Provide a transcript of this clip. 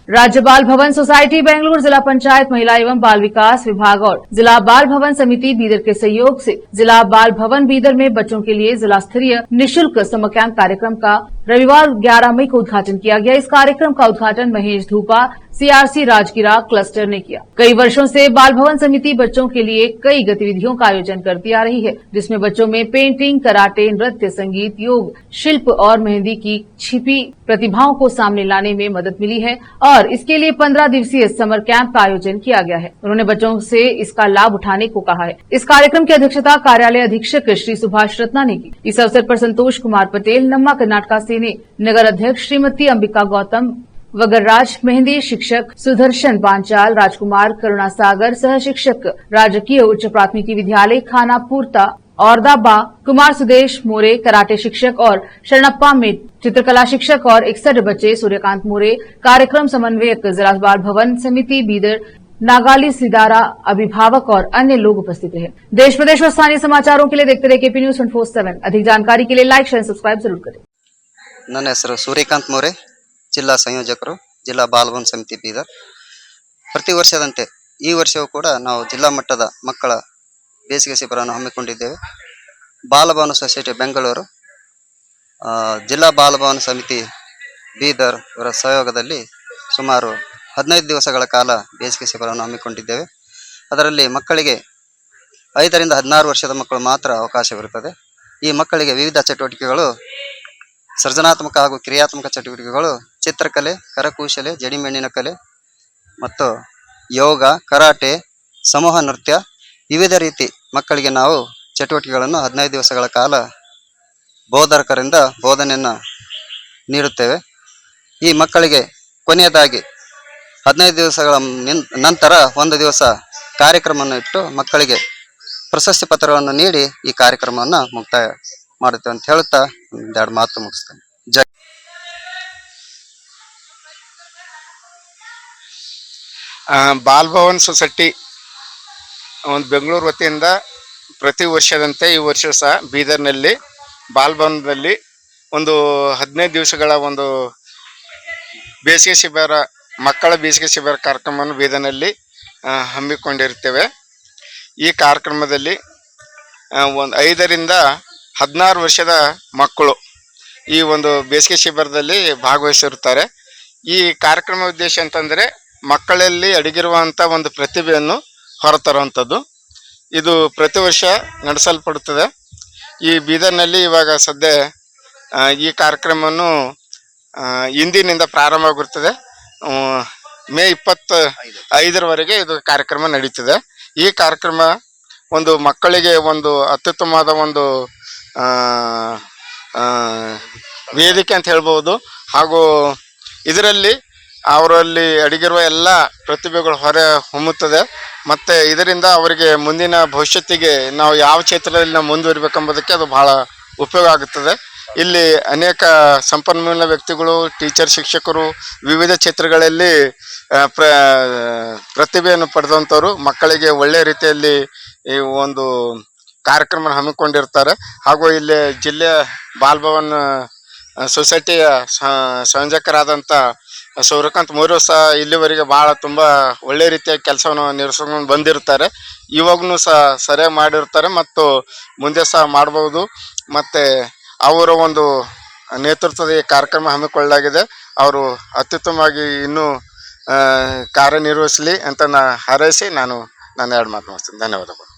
राज्य बाल भवन सोसाइटी बेंगलुरु, जिला पंचायत महिला एवं बाल विकास विभाग और जिला बाल भवन समिति बीदर के सहयोग से जिला बाल भवन बीदर में बच्चों के लिए जिला स्तरीय निःशुल्क समर कैंप कार्यक्रम का रविवार 11 मई को उद्घाटन किया गया। इस कार्यक्रम का उद्घाटन महेश धूपा सीआरसी राजगिरा क्लस्टर ने किया। कई वर्षों से बाल भवन समिति बच्चों के लिए कई गतिविधियों का आयोजन करती आ रही है, जिसमें बच्चों में पेंटिंग, कराटे, नृत्य, संगीत, योग, शिल्प और मेहंदी की छिपी प्रतिभाओं को सामने लाने में मदद मिली है और इसके लिए 15 दिवसीय समर कैंप का आयोजन किया गया है। उन्होंने बच्चों से इसका लाभ उठाने को कहा है। इस कार्यक्रम की अध्यक्षता कार्यालय अधीक्षक श्री सुभाष रत्ना ने की। इस अवसर पर संतोष कुमार पटेल, नम्मा कर्नाटका सेने नगर अध्यक्ष श्रीमती अंबिका गौतम, वगरराज मेहंदी शिक्षक सुदर्शन पांचाल, राजकुमार करुणा सागर, सह शिक्षक राजकीय उच्च प्राथमिकी विद्यालय खानापुरता औरदाबा, कुमार सुदेश मोरे कराटे शिक्षक और शरणप्पा में चित्रकला शिक्षक और 61 बच्चे, सूर्यकांत मोरे कार्यक्रम समन्वयक, जिला बाल भवन समिति बीदर, नागाली सिदारा अभिभावक और अन्य लोग उपस्थित रहे। देश प्रदेश व स्थानीय समाचारों के लिए देखते रहे केपी न्यूज 24/7। अधिक जानकारी के लिए लाइक, शेयर, सब्सक्राइब जरूर करें। ನನ್ನ ಹೆಸರು ಸೂರ್ಯಕಾಂತ್ ಮೋರೆ, ಜಿಲ್ಲಾ ಸಂಯೋಜಕರು, ಜಿಲ್ಲಾ ಬಾಲ ಭವನ ಸಮಿತಿ ಬೀದರ್। ಪ್ರತಿ ವರ್ಷದಂತೆ ಈ ವರ್ಷವೂ ಕೂಡ ನಾವು ಜಿಲ್ಲಾ ಮಟ್ಟದ ಮಕ್ಕಳ ಬೇಸಿಗೆ ಶಿಬಿರವನ್ನು ಹಮ್ಮಿಕೊಂಡಿದ್ದೇವೆ। ಬಾಲಭವನ ಸೊಸೈಟಿ ಬೆಂಗಳೂರು, ಜಿಲ್ಲಾ ಬಾಲಭವನ ಸಮಿತಿ ಬೀದರ್ ಇವರ ಸಹಯೋಗದಲ್ಲಿ ಸುಮಾರು 15 ದಿವಸಗಳ ಕಾಲ ಬೇಸಿಗೆ ಶಿಬಿರವನ್ನು ಹಮ್ಮಿಕೊಂಡಿದ್ದೇವೆ। ಅದರಲ್ಲಿ ಮಕ್ಕಳಿಗೆ 5 ರಿಂದ 16 ವರ್ಷದ ಮಕ್ಕಳು ಮಾತ್ರ ಅವಕಾಶವಿರುತ್ತದೆ। ಈ ಮಕ್ಕಳಿಗೆ ವಿವಿಧ ಚಟುವಟಿಕೆಗಳು, ಸೃಜನಾತ್ಮಕ ಹಾಗೂ ಕ್ರಿಯಾತ್ಮಕ ಚಟುವಟಿಕೆಗಳು, ಚಿತ್ರಕಲೆ, ಕರಕುಶಲೆ, ಜಡಿಮೆಣ್ಣಿನ ಕಲೆ ಮತ್ತು ಯೋಗ, ಕರಾಟೆ, ಸಮೂಹ ನೃತ್ಯ, ವಿವಿಧ ರೀತಿ ಮಕ್ಕಳಿಗೆ ನಾವು ಚಟುವಟಿಕೆಗಳನ್ನು 15 ದಿವಸಗಳ ಕಾಲ ಬೋಧಕರಿಂದ ಬೋಧನೆಯನ್ನು ನೀಡುತ್ತೇವೆ। ಈ ಮಕ್ಕಳಿಗೆ ಕೊನೆಯದಾಗಿ 15 ದಿವಸಗಳ ನಂತರ ಒಂದು ದಿವಸ ಕಾರ್ಯಕ್ರಮವನ್ನು ಇಟ್ಟು ಮಕ್ಕಳಿಗೆ ಪ್ರಶಸ್ತಿ ಪತ್ರವನ್ನು ನೀಡಿ ಈ ಕಾರ್ಯಕ್ರಮವನ್ನು ಮುಕ್ತಾಯ ಮಾಡುತ್ತೇವೆ ಅಂತ ಹೇಳುತ್ತಾ ಒಂದೆರಡು ಮಾತು ಮುಗಿಸ್ತೇನೆ। ಜೈ ಬಾಲ್ ಭವನ್ ಸೊಸೈಟಿ ಒಂದು ಬೆಂಗಳೂರು ವತಿಯಿಂದ ಪ್ರತಿ ವರ್ಷದಂತೆ ಈ ವರ್ಷ ಸಹ ಬೀದರ್ನಲ್ಲಿ ಬಾಲ್ ಭವನದಲ್ಲಿ ಒಂದು 15 ದಿವಸಗಳ ಒಂದು ಬೇಸಿಗೆ ಶಿಬಿರ, ಮಕ್ಕಳ ಬೇಸಿಗೆ ಶಿಬಿರ ಕಾರ್ಯಕ್ರಮವನ್ನು ಬೀದರ್ನಲ್ಲಿ ಹಮ್ಮಿಕೊಂಡಿರ್ತೇವೆ। ಈ ಕಾರ್ಯಕ್ರಮದಲ್ಲಿ ಒಂದು 5 ರಿಂದ 16 ವರ್ಷದ ಮಕ್ಕಳು ಈ ಒಂದು ಬೇಸಿಗೆ ಶಿಬಿರದಲ್ಲಿ ಭಾಗವಹಿಸಿರುತ್ತಾರೆ। ಈ ಕಾರ್ಯಕ್ರಮ ಉದ್ದೇಶ ಅಂತಂದರೆ ಮಕ್ಕಳಲ್ಲಿ ಅಡಗಿರುವಂಥ ಒಂದು ಪ್ರತಿಭೆಯನ್ನು ಹೊರತರುವಂಥದ್ದು। ಇದು ಪ್ರತಿ ವರ್ಷ ನಡೆಸಲ್ಪಡುತ್ತದೆ। ಈ ಬೀದರ್ನಲ್ಲಿ ಇವಾಗ ಸದ್ಯ ಈ ಕಾರ್ಯಕ್ರಮವನ್ನು ಇಂದಿನಿಂದ ಪ್ರಾರಂಭವಾಗಿರುತ್ತದೆ। ಮೇ 25ರವರೆಗೆ ಇದು ಕಾರ್ಯಕ್ರಮ ನಡೀತದೆ। ಈ ಕಾರ್ಯಕ್ರಮ ಒಂದು ಮಕ್ಕಳಿಗೆ ಒಂದು ಅತ್ಯುತ್ತಮವಾದ ಒಂದು ವೇದಿಕೆ ಅಂತ ಹೇಳ್ಬೋದು, ಹಾಗೂ ಇದರಲ್ಲಿ ಅವರಲ್ಲಿ ಅಡಗಿರುವ ಎಲ್ಲ ಪ್ರತಿಭೆಗಳು ಹೊರ ಹೊಮ್ಮುತ್ತದೆ ಮತ್ತು ಇದರಿಂದ ಅವರಿಗೆ ಮುಂದಿನ ಭವಿಷ್ಯತ್ತಿಗೆ ನಾವು ಯಾವ ಕ್ಷೇತ್ರದಲ್ಲಿ ನಾವು ಮುಂದುವರಿಬೇಕೆಂಬುದಕ್ಕೆ ಅದು ಬಹಳ ಉಪಯೋಗ ಆಗುತ್ತದೆ। ಇಲ್ಲಿ ಅನೇಕ ಸಂಪನ್ಮೂಲ ವ್ಯಕ್ತಿಗಳು, ಟೀಚರ್, ಶಿಕ್ಷಕರು ವಿವಿಧ ಕ್ಷೇತ್ರಗಳಲ್ಲಿ ಪ್ರತಿಭೆಯನ್ನು ಪಡೆದಂಥವರು ಮಕ್ಕಳಿಗೆ ಒಳ್ಳೆಯ ರೀತಿಯಲ್ಲಿ ಈ ಒಂದು ಕಾರ್ಯಕ್ರಮ ಹಮ್ಮಿಕೊಂಡಿರ್ತಾರೆ। ಹಾಗೂ ಇಲ್ಲಿ ಜಿಲ್ಲೆಯ ಬಾಲ್ ಭವನ್ ಸೊಸೈಟಿಯ ಸಂಯೋಜಕರಾದಂಥ ಸೂರ್ಯಕಾಂತ್ ಮೋರೆ ಸಹ ಇಲ್ಲಿವರೆಗೆ ಭಾಳ ತುಂಬ ಒಳ್ಳೆಯ ರೀತಿಯ ಕೆಲಸವನ್ನು ನಿರ್ವಹಿಸ್ಕೊಂಡು ಬಂದಿರ್ತಾರೆ। ಇವಾಗೂ ಸಹ ಸರಿಯಾಗಿ ಮಾಡಿರ್ತಾರೆ ಮತ್ತು ಮುಂದೆ ಸಹ ಮಾಡ್ಬೋದು। ಮತ್ತು ಅವರ ಒಂದು ನೇತೃತ್ವದ ಈ ಕಾರ್ಯಕ್ರಮ ಹಮ್ಮಿಕೊಳ್ಳಲಾಗಿದೆ। ಅವರು ಅತ್ಯುತ್ತಮವಾಗಿ ಇನ್ನೂ ಕಾರ್ಯನಿರ್ವಹಿಸಲಿ ಅಂತ ಹಾರೈಸಿ ನಾನು 2 ಮಾತು ಮುಗಿಸ್ತೀನಿ। ಧನ್ಯವಾದಗಳು।